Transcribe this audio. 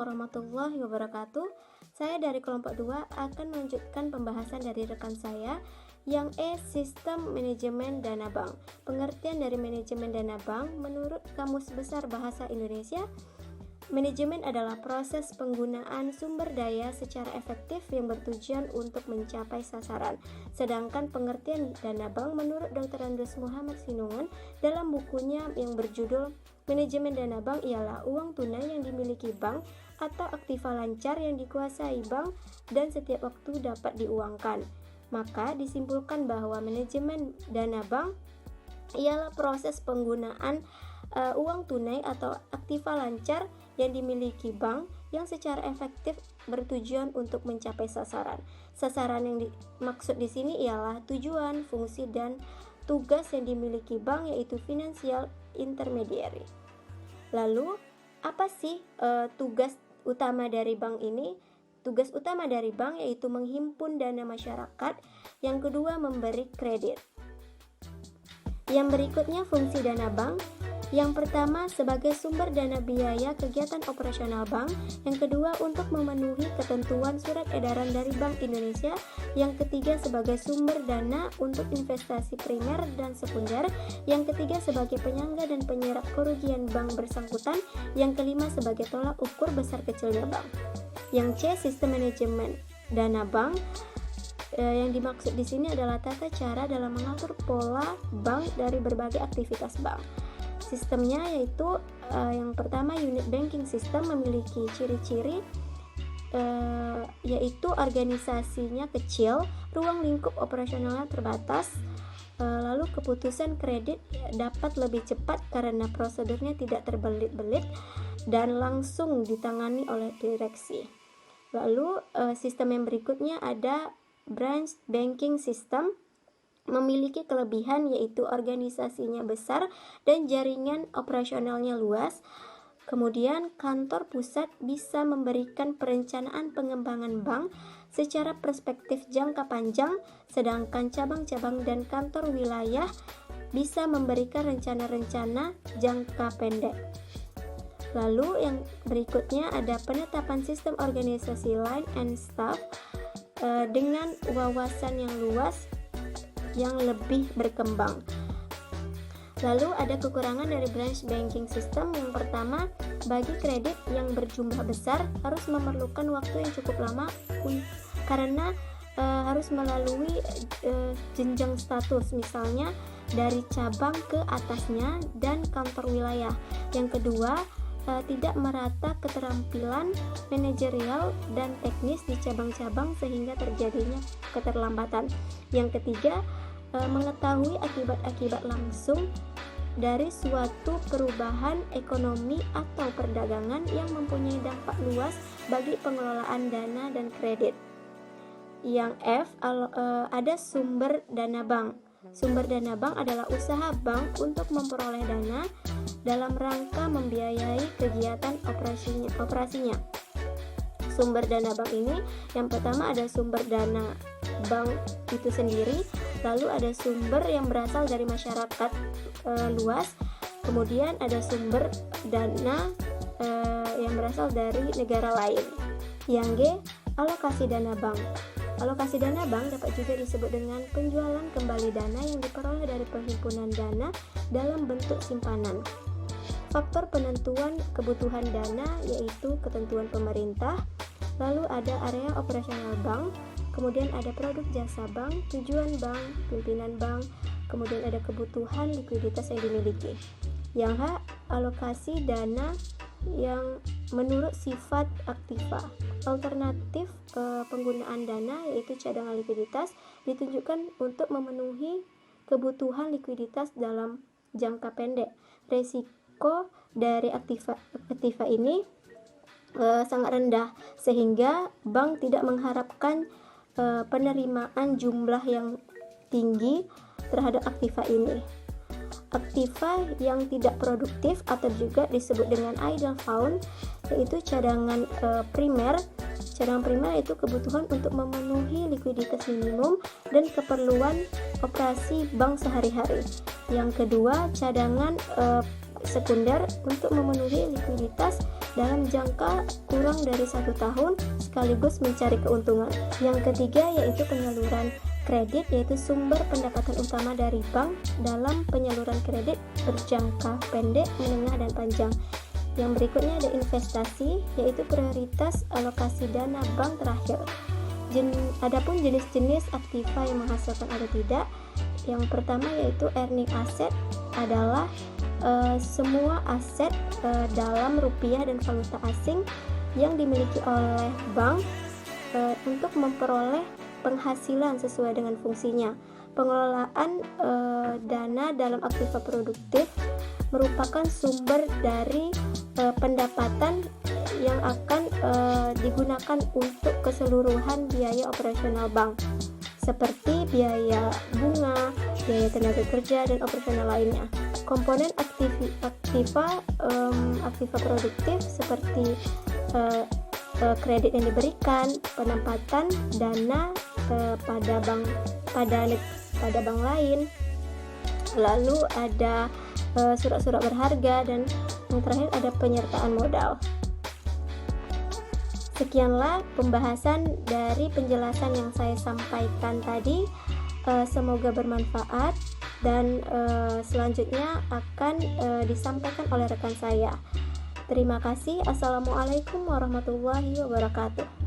warahmatullahi wabarakatuh. Saya dari kelompok 2 akan melanjutkan pembahasan dari rekan saya yang Sistem Manajemen Dana Bank. Pengertian dari manajemen dana bank menurut Kamus Besar Bahasa Indonesia, manajemen adalah proses penggunaan sumber daya secara efektif yang bertujuan untuk mencapai sasaran. Sedangkan pengertian dana bank menurut Dr. Andreas Muhammad Sinungan dalam bukunya yang berjudul Manajemen Dana Bank ialah uang tunai yang dimiliki bank atau aktiva lancar yang dikuasai bank dan setiap waktu dapat diuangkan. Maka disimpulkan bahwa manajemen dana bank ialah proses penggunaan uang tunai atau aktiva lancar yang dimiliki bank yang secara efektif bertujuan untuk mencapai sasaran. Sasaran yang dimaksud di sini ialah tujuan, fungsi, dan tugas yang dimiliki bank, yaitu financial intermediary. Lalu, apa sih tugas utama dari bank ini? Tugas utama dari bank yaitu menghimpun dana masyarakat. Yang kedua, memberi kredit. Yang berikutnya, fungsi dana bank. Yang pertama, sebagai sumber dana biaya kegiatan operasional bank. Yang kedua, untuk memenuhi ketentuan surat edaran dari Bank Indonesia. Yang ketiga, sebagai sumber dana untuk investasi primer dan sekunder. Yang ketiga, sebagai penyangga dan penyerap kerugian bank bersangkutan. Yang kelima, sebagai tolak ukur besar kecilnya bank. Yang C, sistem manajemen dana bank. Yang dimaksud di sini adalah tata cara dalam mengatur pola bank dari berbagai aktivitas bank. Sistemnya yaitu yang pertama, unit banking system memiliki ciri-ciri yaitu organisasinya kecil, ruang lingkup operasionalnya terbatas, lalu keputusan kredit dapat lebih cepat karena prosedurnya tidak terbelit-belit dan langsung ditangani oleh direksi. Lalu sistem yang berikutnya ada branch banking system, memiliki kelebihan yaitu organisasinya besar dan jaringan operasionalnya luas. Kemudian kantor pusat bisa memberikan perencanaan pengembangan bank secara perspektif jangka panjang, sedangkan cabang-cabang dan kantor wilayah bisa memberikan rencana-rencana jangka pendek. Lalu yang berikutnya ada penetapan sistem organisasi line and staff dengan wawasan yang luas yang lebih berkembang. Lalu ada kekurangan dari branch banking system. Yang pertama, bagi kredit yang berjumlah besar harus memerlukan waktu yang cukup lama karena harus melalui jenjang status, misalnya dari cabang ke atasnya dan kantor wilayah. Yang kedua, tidak merata keterampilan manajerial dan teknis di cabang-cabang sehingga terjadinya keterlambatan. Yang ketiga, mengetahui akibat-akibat langsung dari suatu perubahan ekonomi atau perdagangan yang mempunyai dampak luas bagi pengelolaan dana dan kredit. Yang F, ada sumber dana bank. Sumber dana bank adalah usaha bank untuk memperoleh dana dalam rangka membiayai kegiatan operasinya. Sumber dana bank ini yang pertama ada sumber dana bank itu sendiri, lalu ada sumber yang berasal dari masyarakat luas, kemudian ada sumber dana yang berasal dari negara lain. Yang G, alokasi dana bank. Alokasi dana bank dapat juga disebut dengan penjualan kembali dana yang diperoleh dari perhimpunan dana dalam bentuk simpanan. Faktor penentuan kebutuhan dana yaitu ketentuan pemerintah, lalu ada area operasional bank, kemudian ada produk jasa bank, tujuan bank, pimpinan bank, kemudian ada kebutuhan likuiditas yang dimiliki. Yang H, alokasi dana yang menurut sifat aktiva. Alternatif penggunaan dana yaitu cadangan likuiditas ditunjukkan untuk memenuhi kebutuhan likuiditas dalam jangka pendek. Resiko dari aktiva ini sangat rendah sehingga bank tidak mengharapkan penerimaan jumlah yang tinggi terhadap aktiva ini. Aktiva yang tidak produktif atau juga disebut dengan idle fund yaitu cadangan primer. Cadangan primer itu kebutuhan untuk memenuhi likuiditas minimum dan keperluan operasi bank sehari-hari. Yang kedua, cadangan sekunder untuk memenuhi likuiditas dalam jangka kurang dari 1 tahun sekaligus mencari keuntungan. Yang ketiga yaitu penyaluran kredit, yaitu sumber pendapatan utama dari bank dalam penyaluran kredit berjangka pendek, menengah, dan panjang. Yang berikutnya ada investasi, yaitu prioritas alokasi dana bank terakhir. Adapun jenis-jenis aktiva yang menghasilkan atau tidak, yang pertama yaitu earning asset adalah semua aset dalam rupiah dan valuta asing yang dimiliki oleh bank untuk memperoleh penghasilan sesuai dengan fungsinya. Pengelolaan dana dalam aktiva produktif merupakan sumber dari pendapatan yang akan digunakan untuk keseluruhan biaya operasional bank, seperti biaya bunga, biaya tenaga kerja, dan operasional lainnya. Komponen aktiva produktif seperti kredit yang diberikan, penempatan dana pada bank lain, lalu ada surat-surat berharga, dan yang terakhir ada penyertaan modal. Sekianlah pembahasan dari penjelasan yang saya sampaikan tadi. Semoga bermanfaat, dan selanjutnya akan disampaikan oleh rekan saya. Terima kasih. Assalamualaikum warahmatullahi wabarakatuh.